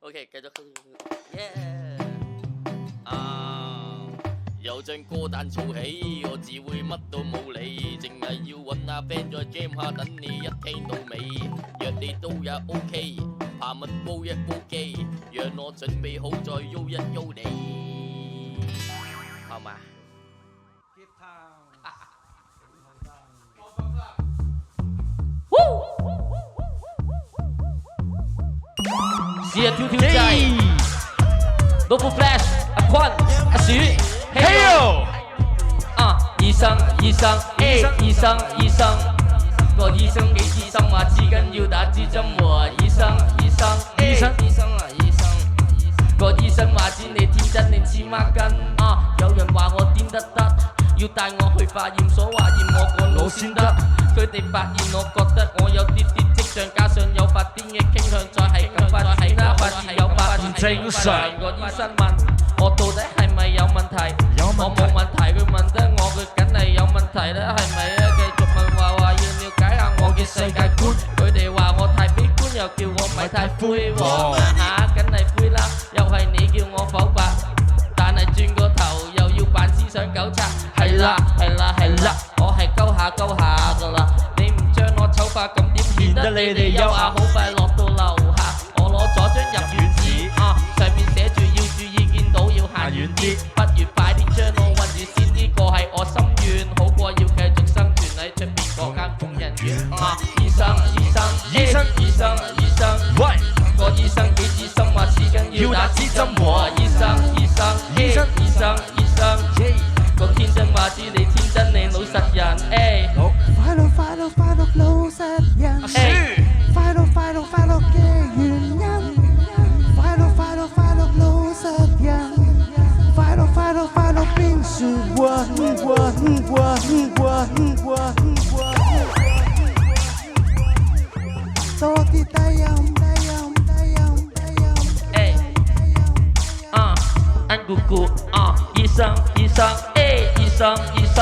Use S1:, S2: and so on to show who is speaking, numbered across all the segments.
S1: OK，繼續。有陣歌單燥起，我只會乜都冇理，淨係要揾阿 band 再 jam 下，等你一聽到尾。若你都也 OK，怕乜煲一煲機，讓我準備好再喐一喐你，好嗎？
S2: 試下跳跳掣，Local Flash，阿坤，阿鼠，
S3: 嘿喲，
S2: 醫生，醫生，醫生，醫生，個醫生幾資深話至緊要打支針喎，醫生，醫生，醫生，醫生啊，醫生，個醫生話知你天真你黐孖筋，有人話我癲得得，要帶我去化驗所化驗我個腦先得，佢哋發現我覺得我有啲跡象，加上有發癲嘅傾向，再係咁發展啦，發現有發現正常。個醫生問我到底係咪有問題？我冇問題，佢問得我，佢梗係有問題啦，係咪啊？繼續問話要了解下我嘅世界觀，佢哋話我太悲觀，又叫我咪太灰喎，梗係灰啦，又係你叫我否白，但係轉個頭又要扮思想糾察，係啦係啦係啦，我係鳩下㗎啦，你唔將我醜化咁點顯得你哋優雅？好快落到樓下，我攞咗張入院紙，上面寫住要注意，見到要行遠啲，不如快啲將我韞住先，呢個係我心願，好過要繼續生存喺出邊嗰間瘋人院。醫生醫生醫生醫生醫生，喂，個醫生幾資深話至緊要打支針喎，醫生醫生醫生醫生醫生，個天真話知你天真你老實人，
S4: 快樂快樂快樂老實人，快樂快樂快樂嘅原因，快樂快樂快樂老實人，快樂快樂快樂變是多啲低音低音低音低音，
S2: 安姑姑醫生醫生醫生醫生，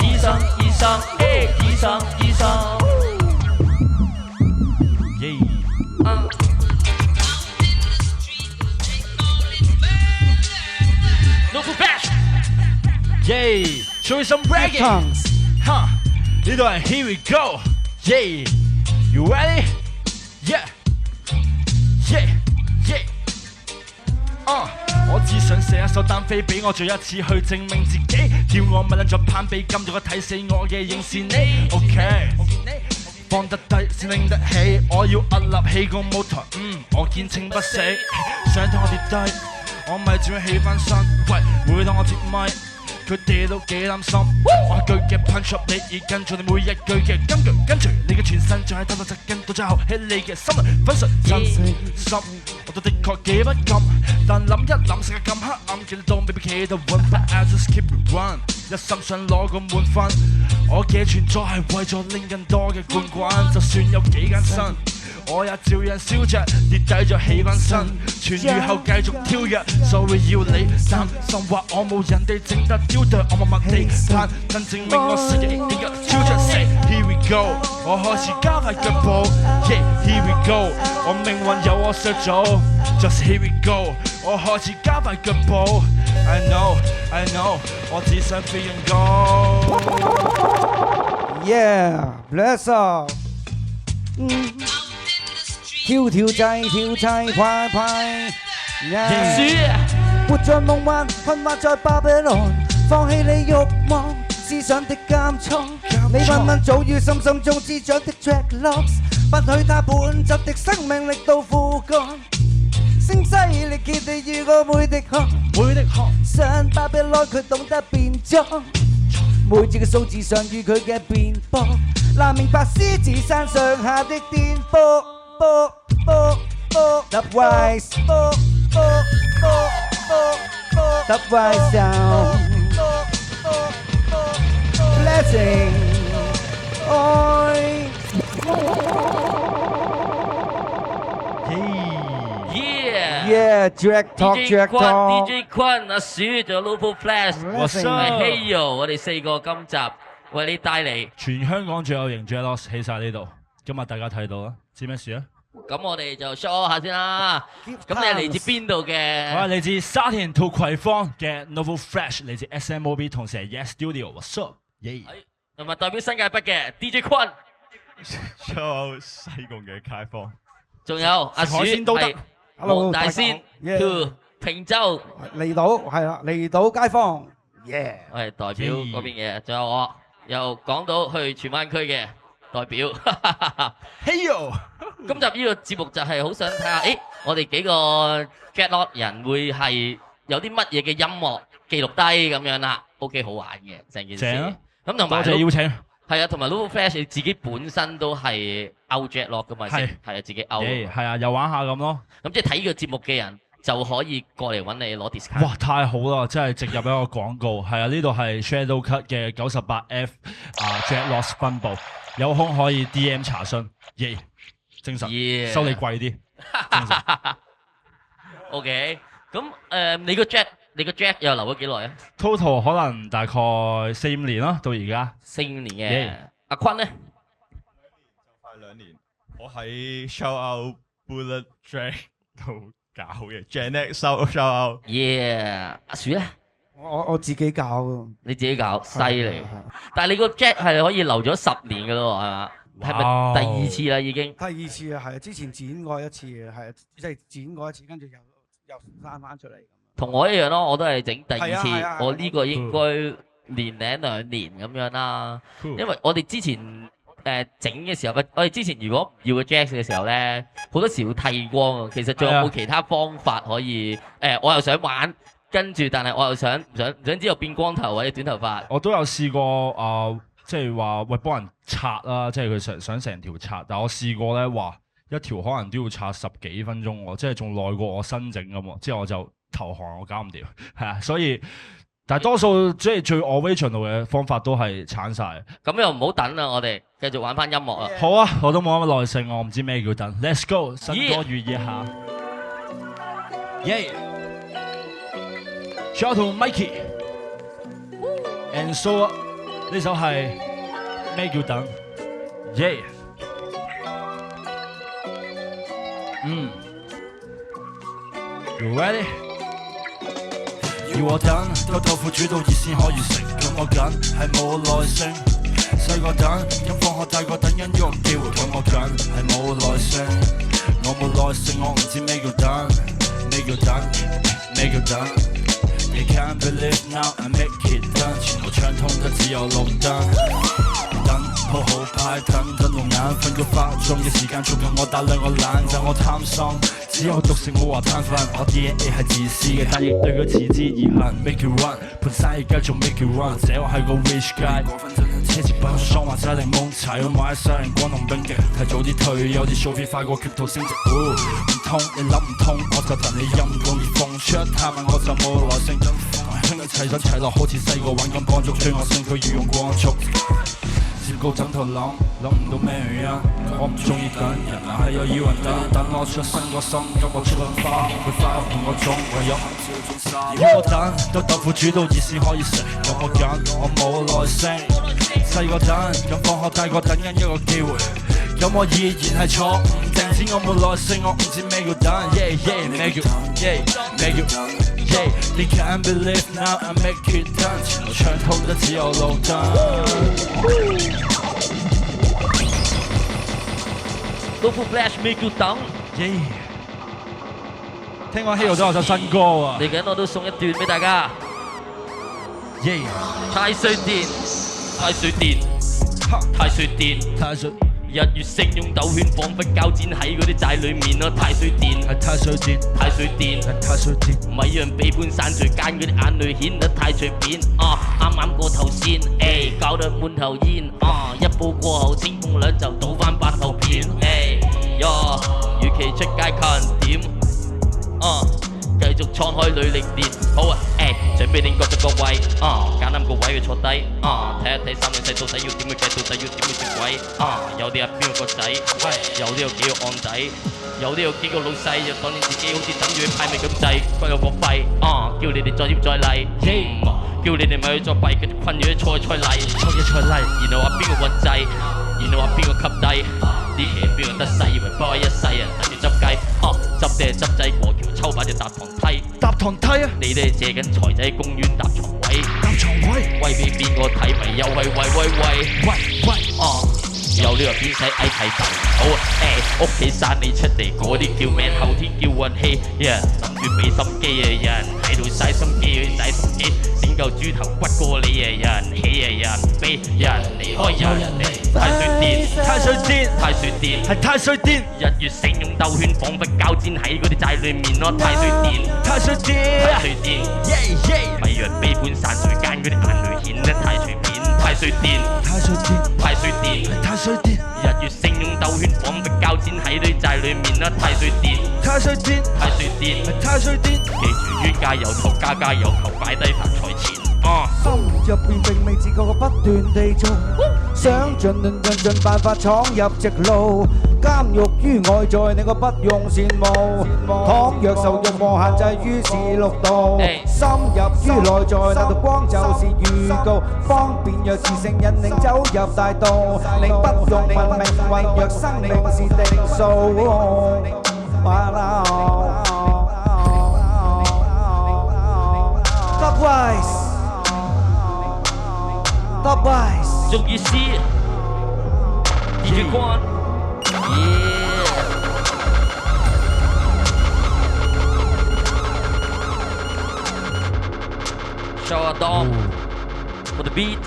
S2: 醫生醫生醫生醫生，Local Flash，
S3: show me some reggae， 呢度係 Here we go，you ready？Yeah，我只想寫一首單飛俾我，再一次去證明自己，叫我咪撚作攀比，撳住個睇死我嘅仍是你 ，OK， 放得低先拎得起，我要屹立起個舞台，我堅稱不死，想睇我跌低，我咪轉起翻身，喂，每當我接咪。佢哋都幾擔心，我一句嘅 punch up 你已跟住你每一句嘅金句，跟隨你嘅全身，再喺偷偷扎根，到最後喺你嘅心裏分純真心，我都的確幾不甘，但諗一諗世界咁黑暗，見到未必企得穩 ，but I just keep it run， 一心想攞個滿分，我嘅存在係為咗拎更多嘅冠軍，就算有幾艱辛。我也照樣燒着，跌低咗起翻身，痊愈後繼續跳躍，所以要你擔心話我冇人哋整得雕琢，我默默地盼，真證明我實力點樣超出世。Here we go， 我開始加快腳步 ，Yeah，Here we go， 我命運由我塑造 ，Just here we go， 我開始加快腳步 ，I know， 我只想飛人高。
S4: Yeah，bless up。跳跳掣，跳掣，快快！活在夢幻，困惑在巴比倫，放棄你慾望，思想的監倉。你慢慢早於心中滋長的 dreadlocks， 不許他本質的生命力到枯乾。聲嘶力竭地與我每滴汗，上巴比倫佢懂得變裝，每字嘅數字上與佢嘅辯駁，難明白獅子山上下的顛簸。The wise, the wise sound, blessing, oi. Yeah, Drag Talk, Drag Talk.
S2: DJ 坤阿鼠仲有 Local Flash， 我係 Heyo， 我哋四個今集為你帶嚟
S3: 全香港最有型 J-Loss 起晒呢度。今日大家睇到啦，知咩事啊？
S2: 咁我哋就 show 下先啦。咁你係嚟自邊度嘅？
S3: 我係嚟自沙田土葵坊嘅 Novel Fresh， 嚟自 SMOB， 同時係 Yes Studio。What's up？
S2: 同埋代表新界北嘅 DJ 坤。
S5: show 西貢嘅街坊。
S2: 仲有阿鼠係黃大仙 to 平洲
S4: 離島係啦，離島街坊，
S2: 我係代表嗰邊嘅，仲有我又講到去荃灣區嘅代表。
S3: 嘿喲！
S2: 今集呢個節目就係好想睇下，我哋幾個 Get Lot 人會係有啲乜嘢嘅音樂記錄低咁樣啦。OK， 好玩嘅成件事。
S3: 正啊！
S2: 咁同埋
S3: 多謝邀請。
S2: 係啊，同埋 Novel Fresh 你自己本身都係 out Get Lot 噶嘛？係啊，自己 out。
S3: 係啊，又玩下咁咯。
S2: 咁即係睇呢個節目嘅人就可以過嚟揾你攞 discount。
S3: 哇！太好啦，真係直入一個廣告。係啊，呢度係 Shadow Cut 嘅 98F Get Lost 分部，有空可以 DM 查詢。精神，收你貴啲。精神。
S2: OK， 咁你個 Jack 又留咗幾耐啊
S3: ？Total 可能大概4-5年啦，到而家。
S2: 4-5年嘅。阿坤咧？
S5: 快2年。我喺 Shout Out Bullet Track 度搞嘅 Janet Shout Out。
S2: 阿鼠咧？
S4: 我自己搞。
S2: 你自己搞，犀利。但係你個 Jack 係可以留咗10年嘅咯，係嘛？係咪第2次啦已經？
S4: 第2次啊，係啊，之前剪過一次嘅，係即係剪過一次，跟住又生翻出嚟。
S2: 同我一樣咯，我都係整第2次。我呢個應該年零2年咁樣啦。因為我哋之前整嘅時候，我哋之前如果唔要個 Jack 嘅時候咧，好多時要剃光啊。其實仲有冇其他方法可以？我又想玩，跟住但係我又想唔想知道變光頭或者短頭髮。
S3: 我都有試過即係話喂幫人拆啦，即係佢想成條拆，但我試過咧，哇一條可能都要拆10幾分鐘喎，即係仲耐過我新整咁喎，之後我就投降，我搞唔掂，係啊，所以但係多數即係最 original 嘅方法都係鏟晒。
S2: 咁又唔好等啦，我哋繼續玩翻音樂啦。
S3: 好啊，我都冇乜耐性，我唔知咩叫等。Let's go， 新歌預熱下。Shout out to Mikey and so。呢首係咩叫等？You ready？ 要我等到豆腐煮到熱先可以食，咁我緊係冇耐性。細個等，咁放學大個等緊有機會，咁我緊係冇耐性。我冇耐性，我唔知咩叫等，咩叫等，咩叫等。You can't believe now I make it done， 全部暢通得只有綠燈，等好好排等到眼瞓，要發縱嘅時間捉緊我打兩個冷震，我貪心，只有獨食冇話攤分，我 DNA 係自私嘅，但亦對佢持之以恆。Make it run， 盤生意繼續 make it run， 這我係個 rich guy， 奢侈品霜或者檸檬茶，要買晒人光同冰極，提早啲退休啲數費快過極度升值。唔通你諗唔通，我就等你陰公而放出，探問我就冇耐性。同兄弟齊上齊落，好似細個玩緊幫足，追我升佢要用光速。照高枕頭諗唔到咩原因，我唔中意等人，硬係又以為等我出新個心，急我出緊花，會花半個鐘，唯有行少轉沙。要我等到豆腐煮到熱先可以食，有我緊，我冇耐性。細個等，咁放學大個等緊一個機會。有我意言係錯誤，定知我冇耐性，我唔知咩叫等，咩叫咩叫You can't believe now I make it done， 全路暢通得只有路燈。
S2: Novel Fresh 咩叫等？
S3: 聽講 Hero 都有首新歌啊！
S2: 嚟緊我都送一段俾大家。太歲電，太歲電，太歲電，
S3: 太歲。
S2: 日月星用斗圈，彷彿交戰喺嗰啲債裏面咯。太歲電，
S3: 係太歲電，
S2: 太歲電，
S3: 係太歲電。
S2: 咪讓背叛散聚間嗰啲眼淚顯得太隨便。啱啱過頭線，搞得滿頭煙。一步過後，清風兩就倒翻白頭片。與其出街靠人點，繼續創開履歷練。好啊，準備定各就各位，揀啱個位去坐低，睇一睇三兩細到底要點去計，到底要點去接位。有啲係邊個仔，有啲有幾個案仔，有啲有幾個老細，就當你自己好似等住去派命咁滯，關個國費，叫你哋再接再厲，叫你哋咪去作弊，繼續困住啲菜嚟，然後話邊個運滯，然後話邊個吸低。啲嘢邊個得勢，以為幫一世啊，等住執雞，執啲係執仔過橋，抽把隻搭堂梯，
S3: 搭堂梯啊，
S2: 你哋借緊財仔公園搭床位，
S3: 搭床位，
S2: 喂俾邊個睇咪又係喂，有呢個邊使嗌睇就好啊！屋企生你出嚟嗰啲叫命，後天叫運氣，諗住俾心機啊！有人喺度嘥心機，嘥心機，整嚿豬頭骨過你啊！有人起啊！有人飛，有人離開，有人嚟。太歲癲，
S3: 太歲癲，
S2: 太歲癲，
S3: 係太歲癲，
S2: 日月星用兜圈，彷彿交戰喺嗰啲債裏面咯！太歲癲，
S3: 太歲癲，
S2: 太歲癲，咪讓悲歡散垂間嗰啲眼淚顯得太隨便，太歲癲，
S3: 太歲癲，
S2: 太歲癲，
S3: 係太歲癲，
S2: 日月星用兜圈，彷彿交戰喺啲債裏面啦！太歲癲，
S3: 太歲癲，
S2: 太歲癲，
S3: 係太歲癲，
S2: 記住冤家有頭，家家有求，擺低發財錢。
S4: 心入邊並未自覺不斷地做，想盡辦法闖入直路。監獄於外在，你個不用羨慕。倘若受慾望限制，於是六道。深入於內在，那道光就是預告，方便若是聖引領走入大道。你不用問命運，若生命是定數。Dubwise
S2: 終於是DJ Quan Shout out Dom for the beat.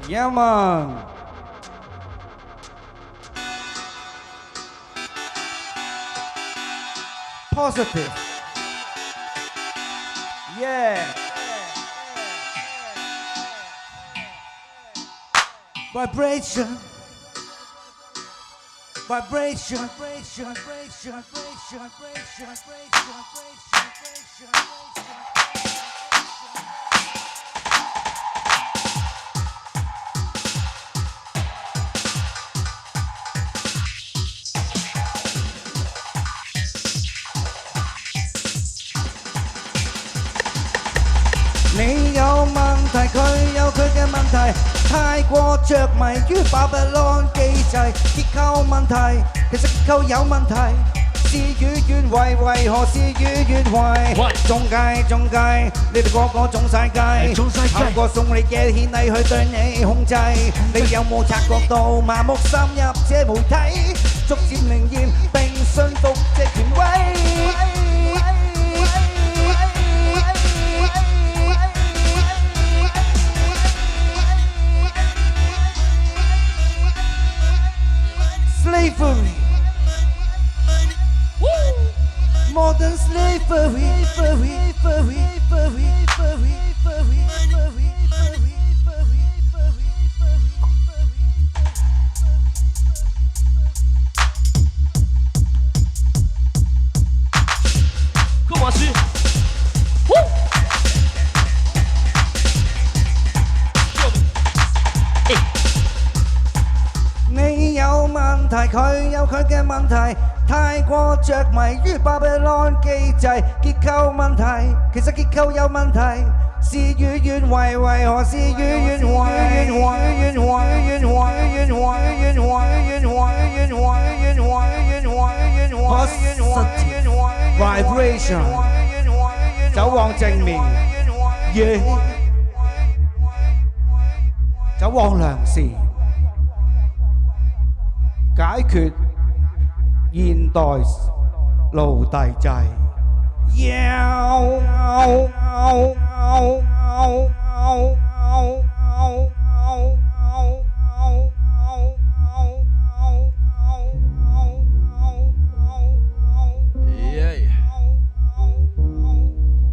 S4: Yeah, man. Positive. Yeah. Vibration. Vibration. Vibration. Vibration. Vibration. Vibration. Vibration.你有問題，佢有佢嘅問題，太過着迷於巴比倫機制，結構問題，其實結構有問題，事與願違，為何事與願違？中介，你哋個個中晒計，透過送你嘅獻禮去對你控制，你有冇察覺到麻木深入這媒體，逐漸靈驗並信服這權威。Slavery, modern slavery,
S3: Comment vas-tu?
S4: 你有問題，佢有佢嘅問題，太過着迷於巴比倫機制，結構問題，其實結構有問題，事與願違，為何事與願違？Vibration， 走往正面，走往良善。解決現代奴隸制。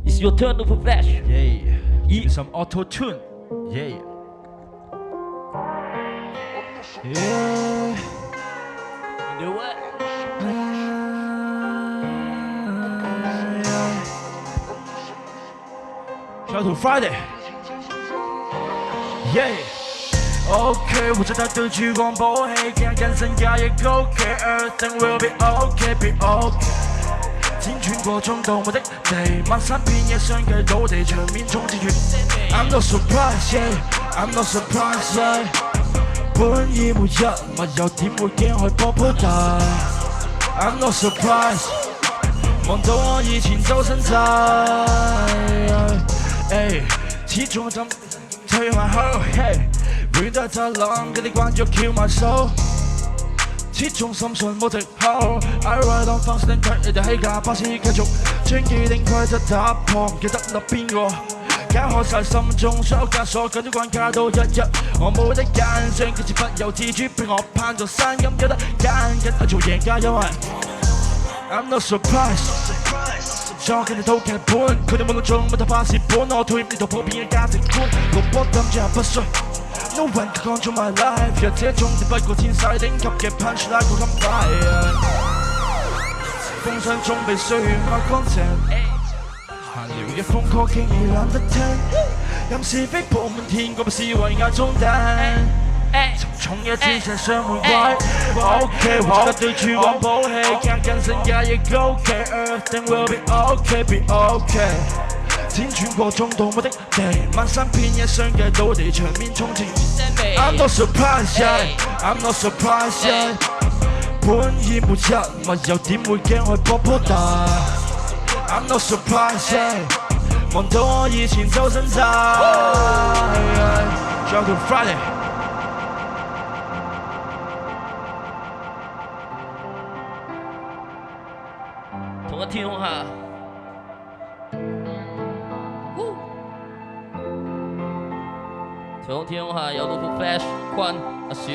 S2: It's your turn to flash.
S3: Yeah. Give me some auto tune. Yeah. Yeah.
S2: You know what?
S3: Shout out to Friday. Yeah. OK， 我正在對住廣播器，見人生也亦 OK， everything will be OK，be OK。輾轉過中度目的地，漫山遍野相繼倒地，場面充斥住。I'm not surprised, yeah, I'm not surprised, yeah。本已沒一物，又點會驚去波波大 ？I'm not surprised， 望到我以前周身債，始終我怎退埋後，永都係責任，佢哋慣咗翹埋手。始終深信冇藉口 I ride on fast and tight 你哋喺架巴士繼續將既定規則打破，唔記得立邊個解開晒心中所有枷鎖，緊啲關卡都一一我冇得揀，將幾次不由自主俾我攀咗山咁有得揀，緊係做贏家，因為 I'm not surprised， 將佢哋套劇本，佢哋冇到中乜都怕蝕本，我套入呢度普遍嘅價值觀，個波咁最後不衰。No one can control my life， 若這重點不過天勢頂級嘅 punchline 個咁快，風霜中被歲月抹乾淨，閒聊嘅風歌輕易懶得聽，任是非佈滿天，個不是為眼中釘，重重嘅戰石上門怪 ，OK， 我得對住往武器，夾緊身價亦高企 ，Everything will be OK，be OK。輾轉過中度目的地，漫山遍野相繼倒地，場面充斥。I'm not surprised, yeah, I'm not surprised, yeah。本已沒一物，又點會驚去波波大 ？I'm not surprised, yeah。望到我以前周身債，仲有條 Friday。
S2: 同一天空下。天空下有老虎 Flash 坤阿鼠，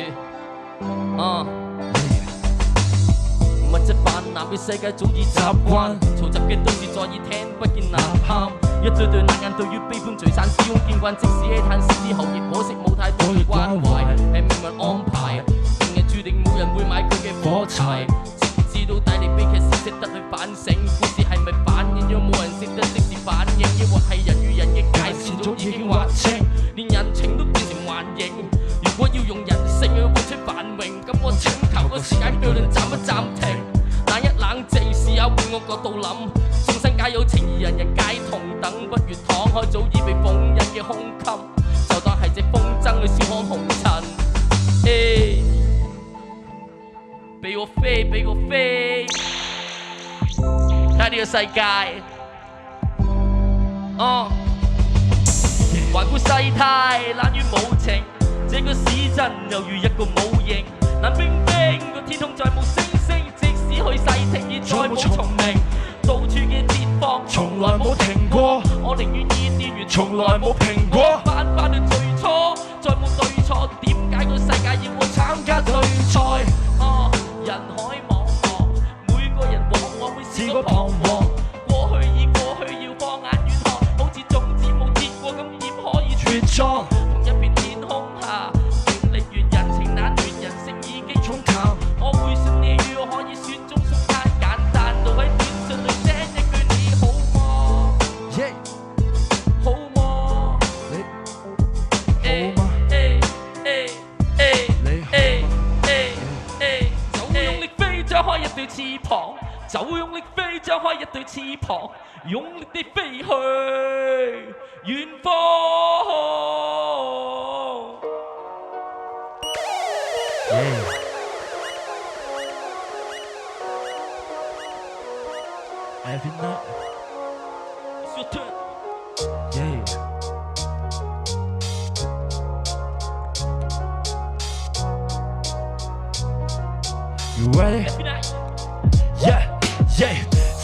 S2: 物質泛濫嘅世界早已習慣，嘈雜嘅都市再已聽不見吶喊，一對對冷眼對於悲歡聚散司空見慣，即使氣嘆息之後亦可惜冇太多嘅關懷，係命運安排，定係注定冇人會買佢嘅火柴，知道大力悲劇先識得去反省，故事係咪反映咗冇人識得即時反應，抑或係人與人嘅界線早已經劃清，連人情都變成幻影。如果要用人性去換出繁榮，咁我請求個時間悖論暫一暫停，冷一冷靜，試下換個角度諗，眾生皆有情而人人皆同等，不如敞開早已被封印嘅胸襟，就當係隻風箏去燒看紅塵。俾我飛，俾我飛，睇下呢個世界。環顧世態，懶於無情，這個市鎮猶如一個模型，冷冰冰個天空再無星星，即使去細聽已再冇蟲鳴，到處嘅鐵況從來冇停過，我寧願伊甸園從來冇蘋果，翻去最初，再冇對錯，點解個世界要我參加對賽？人海茫茫，每個人往往會試過彷徨，過去已過去，要放眼遠看，好似種子冇跌過咁，點可以茁壯？同一片天空下，經歷完人情冷暖，人性已經重談。我會信你與我可以雪中送炭，簡單到喺短信裏 send 一句你好嗎？好嗎？你好嗎？張開一對翅膀，就用力飛，張開一對翅膀，用力地飛去遠方。
S3: Every night,
S2: it's your turn.
S3: You ready?
S2: Every night.
S3: Yeah, yeah.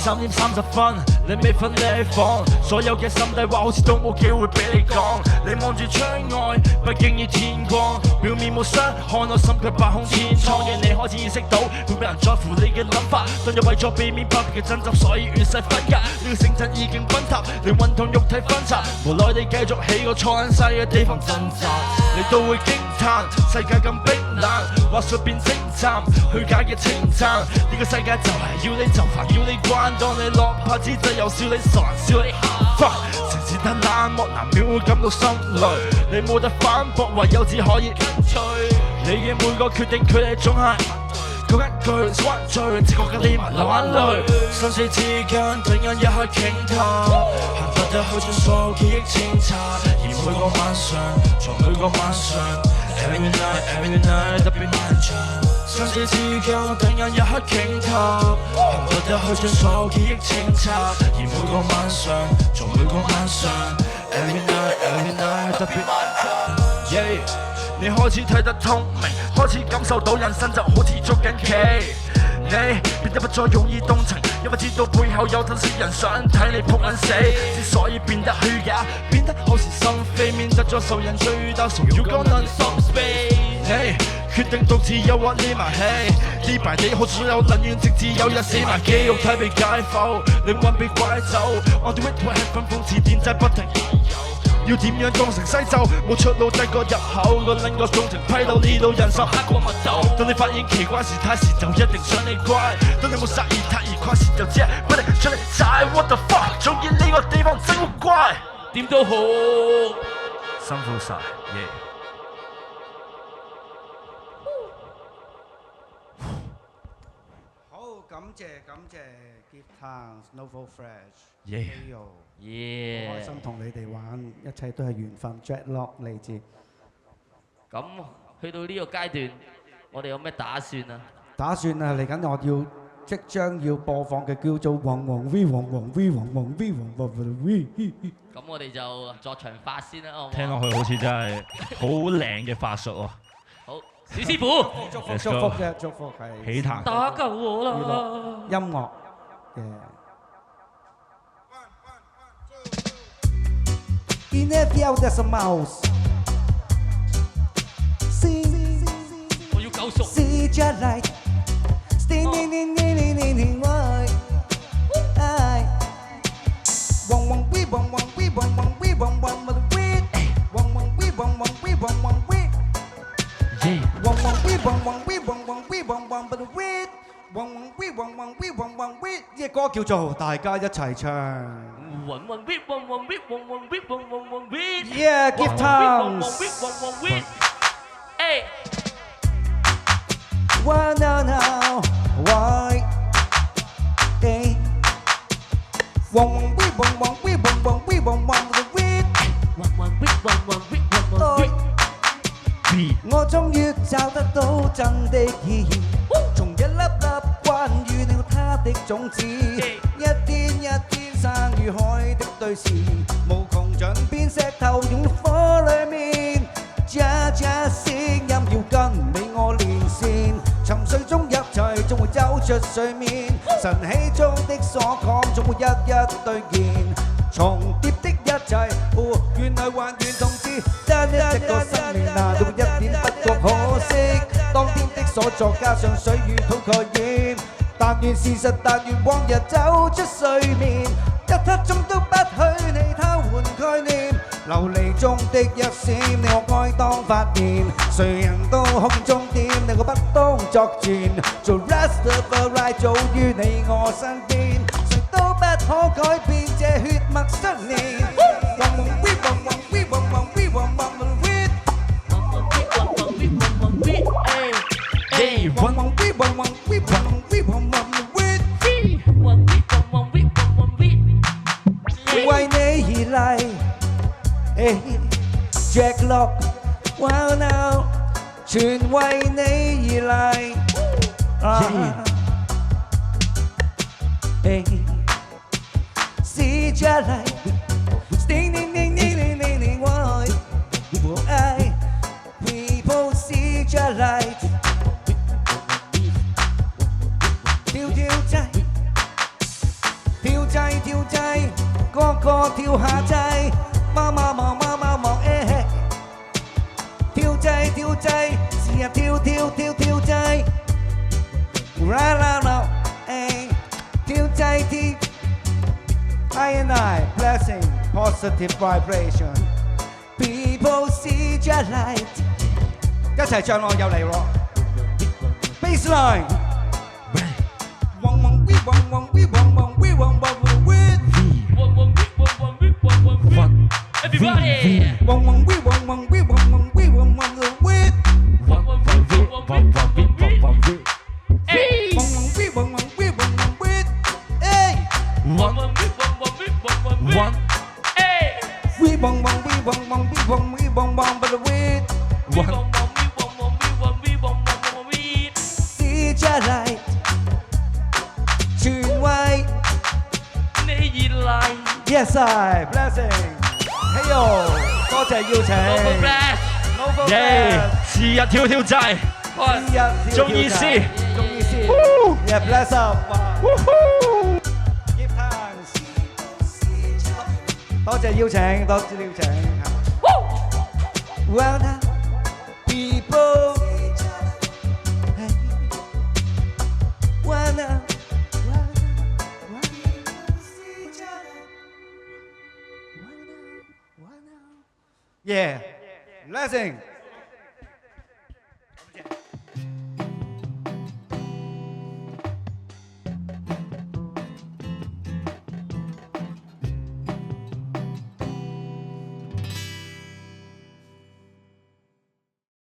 S3: 3點30分，你未瞓你房，所有嘅心底話好似都冇機會俾你講。你望住窗外，不經意天光，表面冇傷，看我心卻百孔千瘡嘅你開始意識到，會俾人在乎你嘅諗法，但又為咗避免不必嘅爭執，所以與世分隔。呢個城鎮已經崩塌，靈魂同肉體分拆，無奈地繼續喺個錯眼細嘅地方掙扎，你都會驚嘆世界咁冰冷，話術變精湛，虛假嘅稱讚，呢個世界就係要你就煩要你慣。當你落魄之際又笑你傻人笑你瞎，城市太冷漠難免會感到心累，你冇得反駁，唯有只可以跟隨。你嘅每個決定佢哋總係講一句是玩醉，直覺嘅連埋流眼淚。生死之間，突然一刻傾談，恨不得去將所有記憶清查，而每個晚上，在每個晚上 ，every night 特別漫長。生死之間，突然一刻傾談，恨不得去將所有記憶清查，而每個晚上，在每個晚上 ，every night 特別漫長。Yeah， 你開始睇得通明，開始感受到人生就好似捉緊棋。你變得不再容易動情，因為知道背後有真實人想睇你撲撚死，之所以變得虛假，變得口是心非，免得咗受人追打，仲要講 non-stop space。你決定獨自憂鬱匿埋氣，呢排你好似有能源，直至有日死埋，肌肉體被解剖，靈魂被拐走。我對 it 係分諷刺電掣不停。要點樣當成西就冇出路，第個入口個撚個工程批到呢度人手黑過密豆。當你發現奇怪事態時，就一定想你乖。當你冇殺意太易跨時，就只係不停出嚟踩。What the fuck！ 總之呢個地方真好怪。
S2: 點都好，
S3: 辛苦晒，耶！
S4: 好，感謝 Give Thanks Novo Fresh，
S3: 耶！
S2: 耶！
S4: 開心同你哋玩，一切都係緣分。Dreadlock 嚟自。
S2: 咁去到呢個階段，我哋有咩打算啊？
S4: 打算啊，嚟緊我要即將要播放嘅叫做《黃黃 V 黃黃 V 黃黃 V 黃黃 V》。
S2: 咁我哋就作場法先啦，好唔好？
S3: 聽落去好似真係好靚嘅法術喎。
S2: 好，小師傅，
S4: 祝福啫，祝福係。
S3: 起壇
S2: 打救我啦！
S4: 音樂嘅。In every house there's a mouse.
S2: 我要救贖。
S4: See your light. Sting why? Wong wong we wong wong we wong wong we wong wong with the wind. Wong wong we wong wong we wong wong we. Wong wong we wong wong we wong wong we wong wong with the wind. Wong wong we wong wong we wong wong we。呢隻歌叫做大家一齊唱。
S2: One one beat, one one beat, one one beat, one one one beat.
S4: Yeah, give thanks.
S2: One one beat, one one beat. Hey.
S4: Why now? Why? Hey. One we, one one we, one one we, one one the beat.
S2: One one beat, one one beat, one one beat.
S4: 我終於找得到真的意義，從一粒粒關於了它的種子，一天一天生於海的對視，無窮盡變石頭用火裏面，這聲音要跟你我連線，沉睡中入齊，總會走出水面，晨曦中的所講總會一一兌現，重疊的一切，原來還原同志，單一個生命難道一點不覺可惜，當天的所作加上水與土蓋掩，但願事實，但願往日走出睡眠，一刻鐘都不許你偷換概念，流離中的一閃，你我該當發現，誰人都空中點，你我不當作戰，做 Rastafari 早於你我身邊，誰都不可改變這血脈相連。為你而嚟，Dreadlock Wow Now， 全為你而嚟。See your light, sting ding ding ding ding ding ding why? People see your light， 跳掣，跳掣跳掣，個個跳下掣，貓貓忙貓貓忙跳掣跳掣，試下跳跳跳跳掣 ，right now now， 跳掣跳。I and I blessing positive vibration. People see your light， 一齊唱落又嚟喎 ，bassline。One we one one we one one we one one we
S2: One one beat, one one beat, one one beat. Everybody.
S4: one one we one one we one one we one one we
S2: One one beat, one one beat, one one beat.
S4: weed，試着嚟，全為
S2: 你熱賴。
S4: Yes I blessing，嘿喲，多謝邀請。 Novo
S3: 耶！
S4: Bless，
S3: 是日跳跳掣，
S4: 是日
S3: 中意思，
S4: 中意思。Yeah bless up， give thanks，多謝邀請，多謝邀請。Well now people，hey， well now。Yeah, blessing.